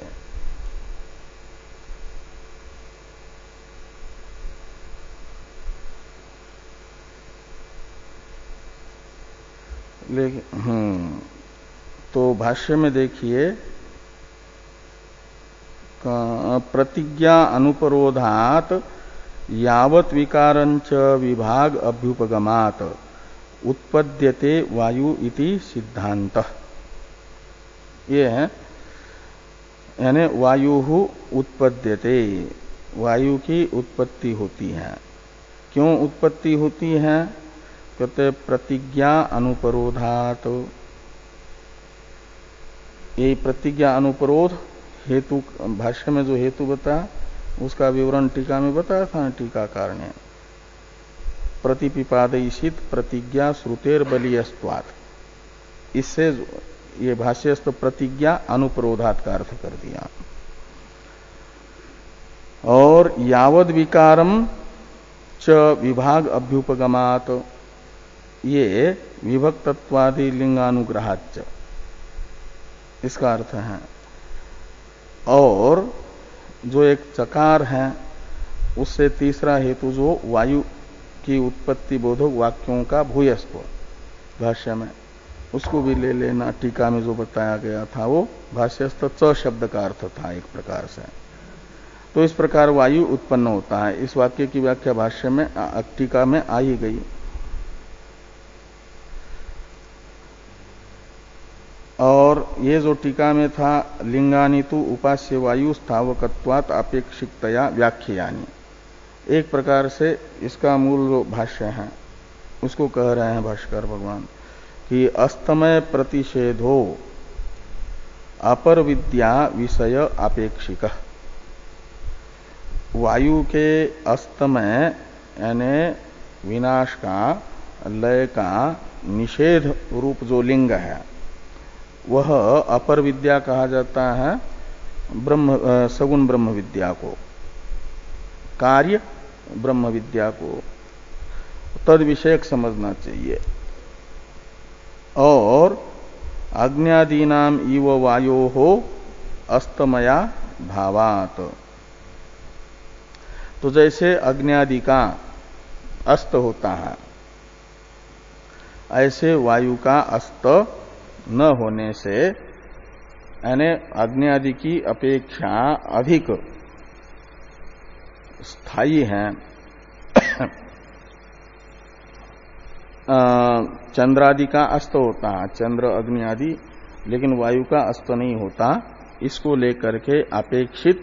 लेकिन तो भाष्य में देखिए, प्रतिज्ञा अनुपरोधात यावत विकारंच विभाग अभ्युपगमात उत्पद्यते वायु इति सिद्धांत। ये है, यानी वायु उत्पद्यते, वायु की उत्पत्ति होती है। क्यों उत्पत्ति होती है? कहते प्रतिज्ञा अनुपरोधात। ये प्रतिज्ञा अनुपरोध हेतु, भाष्य में जो हेतु बताया उसका विवरण टीका में बताया था, टीकाकार ने। प्रतिपिपादयिषित प्रतिज्ञा श्रुतेर बलियस्त्वात्, इससे ये भाष्यस्थ प्रतिज्ञा अनुपरोधात का अर्थ कर दिया। और यावद विकारम च विभाग अभ्युपगमात, ये विभक्तत्वादि लिंगानुग्रहाच, इसका अर्थ है। और जो एक चकार है उससे तीसरा हेतु जो वायु की उत्पत्ति बोधक वाक्यों का भूयस्व भाष्य में, उसको भी ले लेना। टीका में जो बताया गया था वो भाष्यस्थ च शब्द का अर्थ था एक प्रकार से। तो इस प्रकार वायु उत्पन्न होता है। इस वाक्य की व्याख्या भाष्य में, टीका में आ ही गई। और ये जो टीका में था लिंगानितु उपास्य वायु स्थावकत्वात् अपेक्षिकतया व्याख्यानि, एक प्रकार से इसका मूल जो भाष्य है उसको कह रहे हैं भाष्कर भगवान कि अस्तमय प्रतिषेधो अपर विद्या विषय अपेक्षिक। वायु के अस्तमय यानी विनाश का, लय का निषेध रूप जो लिंग है वह अपर विद्या कहा जाता है ब्रह्म, सगुण ब्रह्म विद्या को, कार्य ब्रह्म विद्या को तद विषयक समझना चाहिए। और अग्न्यादीनाम इव वायो हो अस्तमया भावात, तो जैसे अग्न्यादि का अस्त होता है ऐसे वायु का अस्त न होने से, यानी अग्नि की अपेक्षा अधिक स्थायी है। चंद्रादि का अस्त होता है, चंद्र अग्नि आदि, लेकिन वायु का अस्त नहीं होता। इसको लेकर के अपेक्षित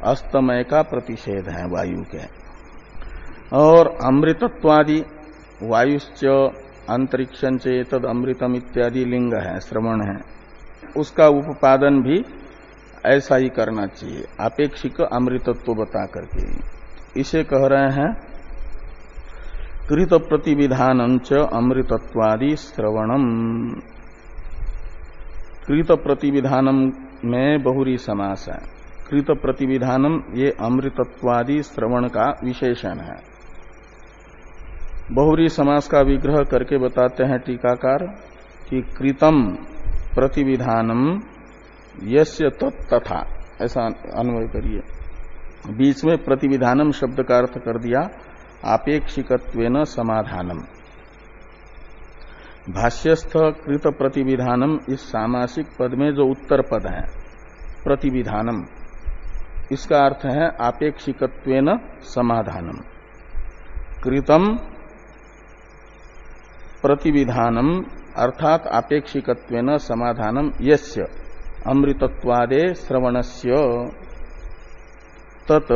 अस्तमय का प्रतिषेध है वायु के। और अमृतत्वादि वायुश्च अंतरिक्षं च तद अमृतम इत्यादि लिंग है, श्रवण है, उसका उपादन भी ऐसा ही करना चाहिए, आपेक्षिक अमृतत्व बता करके। इसे कह रहे हैं कृत प्रतिविधानं च अमृतत्वादि श्रवणम। कृत प्रतिविधानम में बहुरी समास है। कृत प्रतिविधानम ये अमृतत्वादि श्रवण का विशेषण है। बहुरी समास का विग्रह करके बताते हैं टीकाकार कि कृतम प्रतिविधानम यस्य तथा, ऐसा अन्वय करिए। बीच में प्रतिविधानम शब्द का अर्थ कर दिया आपेक्षिकत्वेन समाधानम। भाष्यस्थ कृत प्रतिविधानम इस सामासिक पद में जो उत्तर पद है प्रतिविधानम, इसका अर्थ है आपेक्षिकत्वेन समाधानम। कृतम प्रतिविधानम अर्थात आपेक्षिकत्वेन समाधानम यस्य अमृतत्वादे श्रवणस्य तत्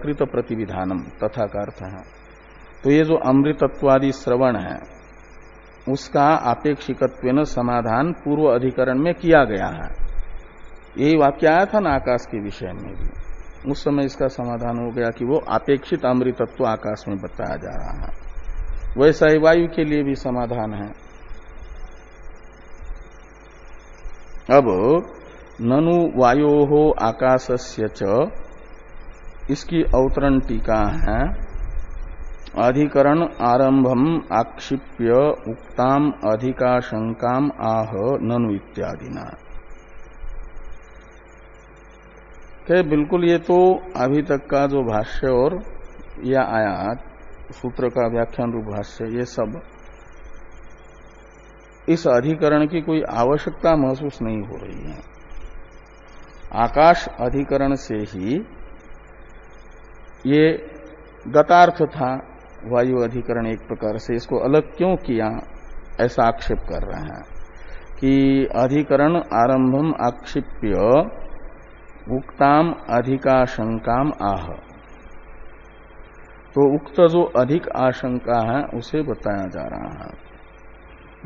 कृत प्रतिविधानम, तथा का अर्थ है। तो ये जो अमृतत्वादि श्रवण है उसका आपेक्षिकत्वेन समाधान पूर्व अधिकरण में किया गया है। यही वाक्य आया था ना आकाश के विषय में भी, उस समय इसका समाधान हो गया कि वो अपेक्षित अमृतत्व आकाश में बताया जा रहा है। वैसा ही वायु के लिए भी समाधान है। अब ननु वायोः आकाशस्य च, इसकी अवतरण टीका है अधिकरण आरंभम आक्षिप्य उक्ताम अधिकाशंकाम आह ननु इत्यादिना। के बिल्कुल ये तो अभी तक का जो भाष्य और या आया सूत्र का व्याख्यान रूप भाष्य, ये सब इस अधिकरण की कोई आवश्यकता महसूस नहीं हो रही है। आकाश अधिकरण से ही ये गतार्थ था, वायु अधिकरण एक प्रकार से इसको अलग क्यों किया, ऐसा आक्षेप कर रहे हैं कि अधिकरण आरंभम आक्षिप्य उक्ताम अधिकाशंकाम आह। तो उक्त जो अधिक आशंका है उसे बताया जा रहा है।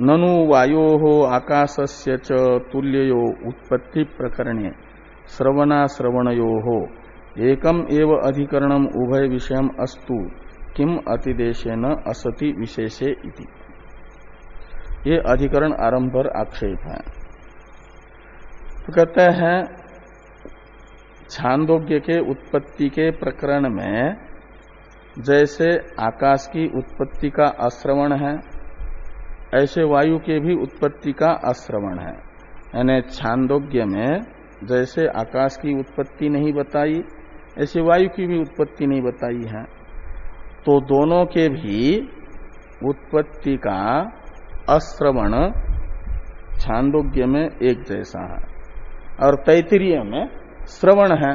ननु वायोः आकाशस्य च तुल्ययो उत्पत्ति प्रकरणे श्रवणाश्रवणयोः एकम एव अधिकरणम उभय विषयम अस्तु किम अतिदेशेन असति विशेषे इति। ये अधिकरण आरंभ पर आक्षेप है। तो कहते हैं छांदोग्य के उत्पत्ति के प्रकरण में जैसे आकाश की उत्पत्ति का अश्रवण है, ऐसे वायु के भी उत्पत्ति का अश्रवण है। यानी छांदोग्य में जैसे आकाश की उत्पत्ति नहीं बताई, ऐसे वायु की भी उत्पत्ति नहीं बताई है। तो दोनों के भी उत्पत्ति का अश्रवण छांदोग्य में एक जैसा है और तैत्तिरीय में श्रवण है।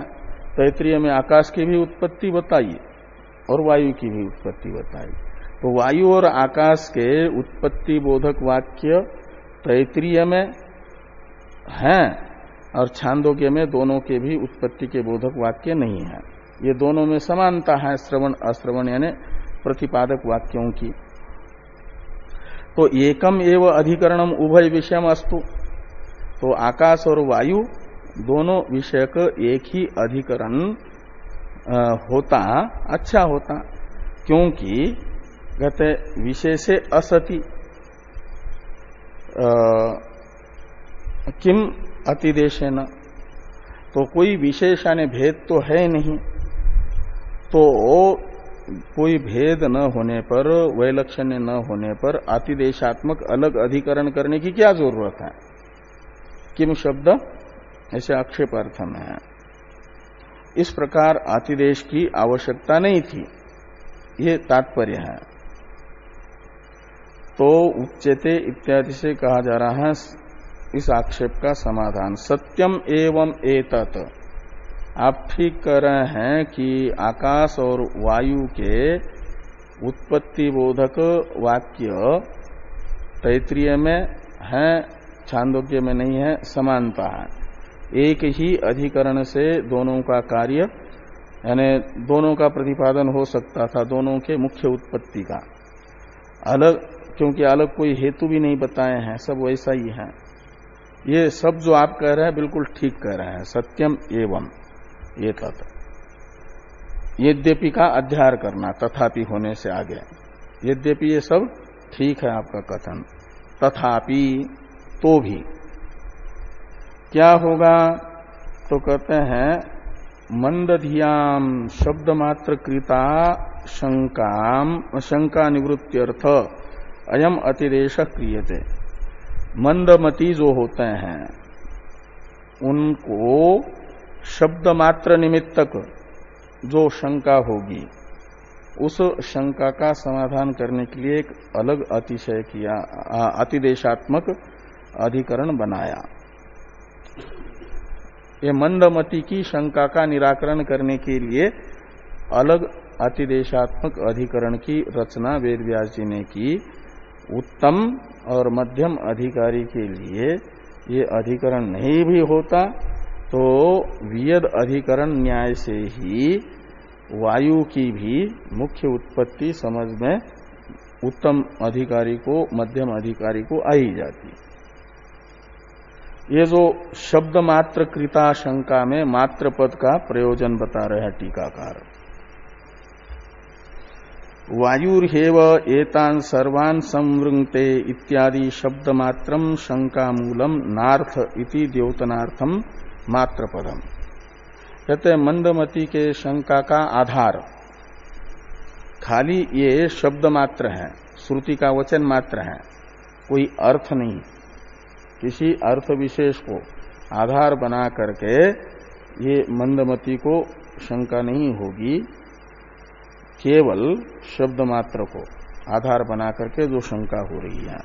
तैत्तिरीय में आकाश की भी उत्पत्ति बताई और वायु की भी उत्पत्ति बताई। तो वायु और आकाश के उत्पत्ति बोधक वाक्य तैत्तिरीय में हैं और छांदोग्य में दोनों के भी उत्पत्ति के बोधक वाक्य नहीं है। ये दोनों में समानता है श्रवण अश्रवण यानी प्रतिपादक वाक्यों की। तो एकम एव अधिकरणम उभय विषयम अस्तु। तो आकाश और वायु दोनों विषयक एक ही अधिकरण होता अच्छा होता, क्योंकि कहते विशेषे असति किम अतिदेशेन। तो कोई विशेष यानी भेद तो है नहीं, तो कोई भेद न होने पर, वैलक्षण्य न होने पर अतिदेशात्मक अलग अधिकरण करने की क्या जरूरत है। किम शब्द ऐसे आक्षेपार्थ में है। इस प्रकार अतिदेश की आवश्यकता नहीं थी, ये तात्पर्य है। तो उच्यते इत्यादि से कहा जा रहा है इस आक्षेप का समाधान। सत्यम एवं एतत्, आप ठीक कह रहे हैं कि आकाश और वायु के उत्पत्ति बोधक वाक्य तैत्तिरीय में है, छांदोग्य में नहीं है, समानता है। एक ही अधिकरण से दोनों का कार्य यानी दोनों का प्रतिपादन हो सकता था, दोनों के मुख्य उत्पत्ति का अलग, क्योंकि अलग कोई हेतु भी नहीं बताए हैं, सब वैसा ही है। ये सब जो आप कह रहे हैं बिल्कुल ठीक कह रहे हैं। सत्यम एवं ये तत्, यद्यपि का अध्यार करना, तथापि होने से आगे। यद्यपि ये सब ठीक है आपका कथन, तथापि तो भी क्या होगा? तो कहते हैं मंदधियाम शब्द मात्र कृता शंका निवृत्त्यर्थ अयम अतिदेश क्रियते। मंदमती जो होते हैं उनको शब्द मात्र निमित्तक जो शंका होगी उस शंका का समाधान करने के लिए एक अलग अतिशय किया, अतिदेशात्मक अधिकरण बनाया। ये मंदमती की शंका का निराकरण करने के लिए अलग अतिदेशात्मक अधिकरण की रचना वेदव्यास जी ने की। उत्तम और मध्यम अधिकारी के लिए ये अधिकरण नहीं भी होता तो वियद अधिकरण न्याय से ही वायु की भी मुख्य उत्पत्ति समझ में उत्तम अधिकारी को, मध्यम अधिकारी को आ ही जाती। ये जो शब्द मात्र कृता शंका में मात्र पद का प्रयोजन बता रहे हैं टीकाकार। वायुर्हेव एतान सर्वान संवृंगते इत्यादि शब्द मात्रम शंका मूलम नार्थ इति द्योतनार्थम मात्र पदम। कहते हैं मंदमती के शंका का आधार खाली ये शब्द मात्र है, श्रुति का वचन मात्र है, कोई अर्थ नहीं। किसी अर्थ विशेष को आधार बना करके ये मंदमती को शंका नहीं होगी। केवल शब्द मात्र को आधार बना करके जो शंका हो रही है,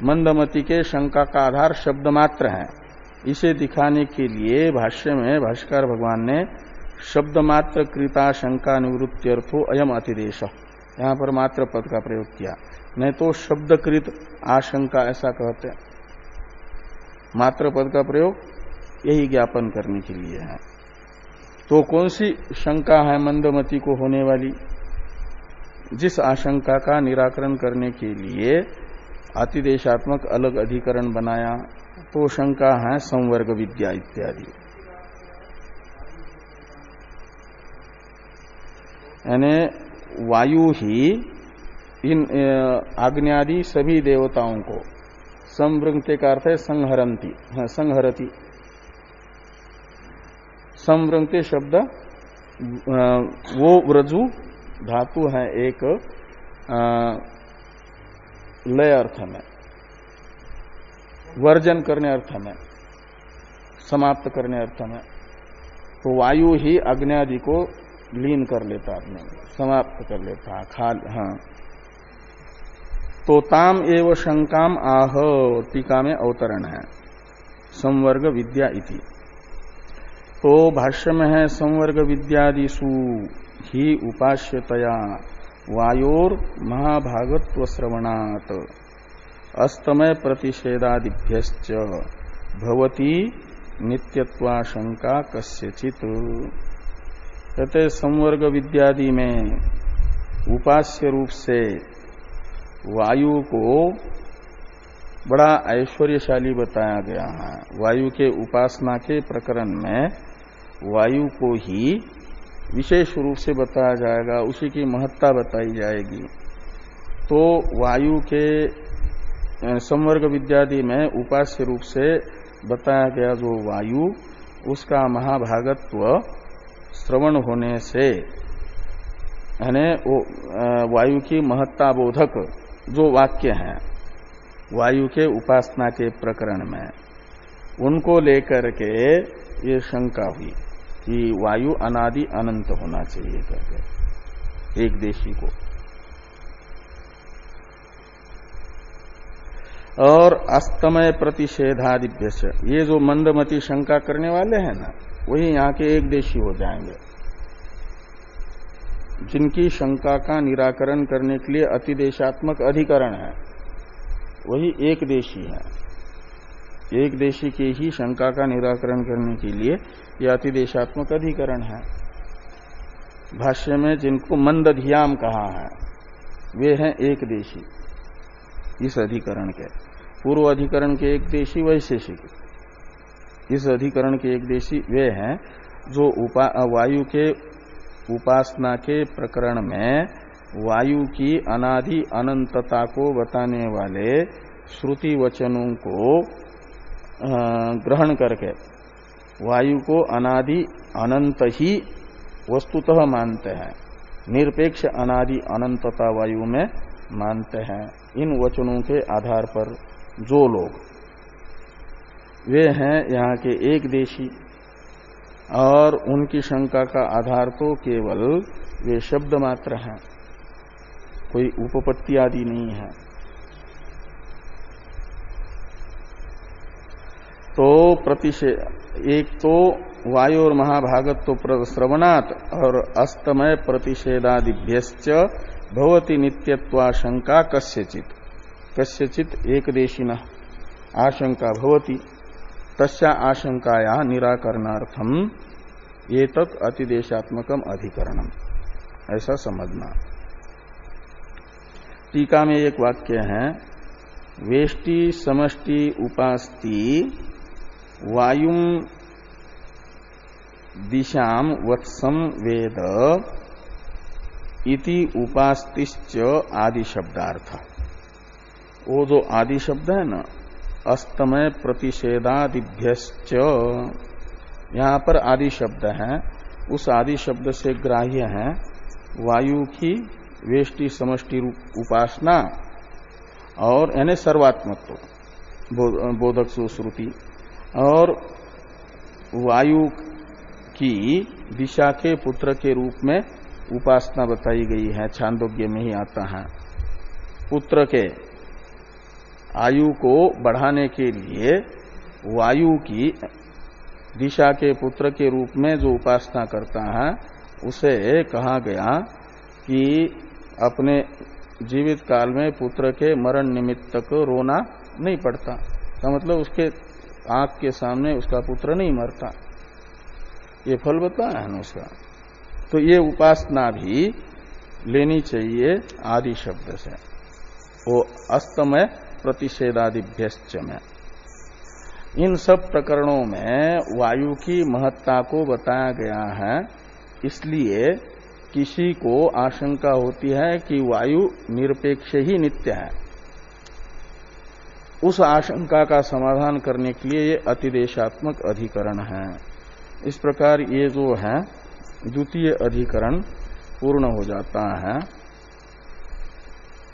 मंदमती के शंका का आधार शब्द मात्र है। इसे दिखाने के लिए भाष्य में भाष्यकार भगवान ने शब्द मात्र कृता शंका निवृत्त्यर्थो अयम अतिदेश, यहां पर मात्र पद का प्रयोग किया। नहीं तो शब्दकृत आशंका ऐसा कहते हैं। मात्र पद का प्रयोग यही ज्ञापन करने के लिए है। तो कौन सी शंका है मंदमती को होने वाली? जिस आशंका का निराकरण करने के लिए अतिदेशात्मक अलग अधिकरण बनाया, तो शंका है संवर्ग विद्या इत्यादि। यानी वायु ही इन आग्न्यादि सभी देवताओं को, संवृंगते का अर्थ है संहरंती, संहरती। संवृंगते शब्द वो व्रजु धातु है एक लय अर्थ में, वर्जन करने अर्थ में, समाप्त करने अर्थ में। तो वायु ही अग्न्यादि को लीन कर लेता, अपने समाप्त कर लेता, खाल। हाँ, तो ताम एव शंकाम आह, टीका में अवतरण है संवर्ग विद्या इति। तो भाष्य में है संवर्ग विद्यादिषु ही उपास्यतया वायोर महाभागत्व श्रवणात् अस्तमय प्रतिषेधादिभ्यश्च भवती नित्यत्वाशंका कस्यचित्। कहते संवर्ग विद्यादि में उपास्य रूप से वायु को बड़ा ऐश्वर्यशाली बताया गया है। वायु के उपासना के प्रकरण में वायु को ही विशेष रूप से बताया जाएगा, उसी की महत्ता बताई जाएगी। तो वायु के संवर्ग विद्यादि में उपास्य रूप से बताया गया जो वायु, उसका महाभागत्व श्रवण होने से, यानी वायु की महत्ता बोधक जो वाक्य हैं वायु के उपासना के प्रकरण में, उनको लेकर के ये शंका हुई कि वायु अनादि अनंत होना चाहिए करके एक देशी को। और अस्तमय प्रतिषेधादिभ्य, ये जो मंदमती शंका करने वाले हैं ना, वही यहाँ के एक देशी हो जाएंगे। जिनकी शंका का निराकरण करने के लिए अतिदेशात्मक अधिकरण है, वही एक देशी है। एक देशी की ही शंका का निराकरण करने के लिए यह अतिदेशात्मक अधिकरण है। भाष्य में जिनको मंदधियाम कहा है वे हैं एक देशी इस अधिकरण के। पूर्व अधिकरण के एक देशी वैशेषिक, इस अधिकरण के एक देशी वे हैं जो वायु के उपासना के प्रकरण में वायु की अनादि अनंतता को बताने वाले श्रुति वचनों को ग्रहण करके वायु को अनादि अनंत ही वस्तुतः मानते हैं, निरपेक्ष अनादि अनंतता वायु में मानते हैं। इन वचनों के आधार पर जो लोग, वे हैं यहाँ के एक देशी, और उनकी शंका का आधार तो केवल वे शब्द मात्र हैं, कोई उपपत्ति आदि नहीं है। तो एक तो वायु और महाभागत्व श्रवणात् और अस्तमय प्रतिषेधादिभ्यश्च भवति नित्यत्वाशंका कस्यचित एकदेशिनः आशंका भवति तस्या आशंकाया निराकरणार्थम एतत् अतिदेशात्मकम अधिकरणम, ऐसा समझना। टीका में एक वाक्य है, वेष्टि समष्टि उपास्ति वायुम दिशाम वत्सम वेद इति उपास्तिश्च आदि शब्दार्थ। वो जो आदि शब्द है ना, अस्तमय प्रतिषेधादिभ्यश्च, यहाँ पर आदि शब्द है, उस आदि शब्द से ग्राह्य है वायु की वेष्टि समष्टि उपासना और यानी सर्वात्मत्व बोधक सुश्रुति, और वायु की दिशा के पुत्र के रूप में उपासना बताई गई है, छांदोग्य में ही आता है। पुत्र के आयु को बढ़ाने के लिए वायु की दिशा के पुत्र के रूप में जो उपासना करता है, उसे कहा गया कि अपने जीवित काल में पुत्र के मरण निमित्त को रोना नहीं पड़ता, का मतलब उसके आंख के सामने उसका पुत्र नहीं मरता, ये फल बताया है ना उसका। तो ये उपासना भी लेनी चाहिए आदि शब्द से, वो अस्तमय प्रतिषेधादिभ्यश्च में। इन सब प्रकरणों में वायु की महत्ता को बताया गया है, इसलिए किसी को आशंका होती है कि वायु निरपेक्ष ही नित्य है। उस आशंका का समाधान करने के लिए ये अतिदेशात्मक अधिकरण है। इस प्रकार ये जो है द्वितीय अधिकरण पूर्ण हो जाता है।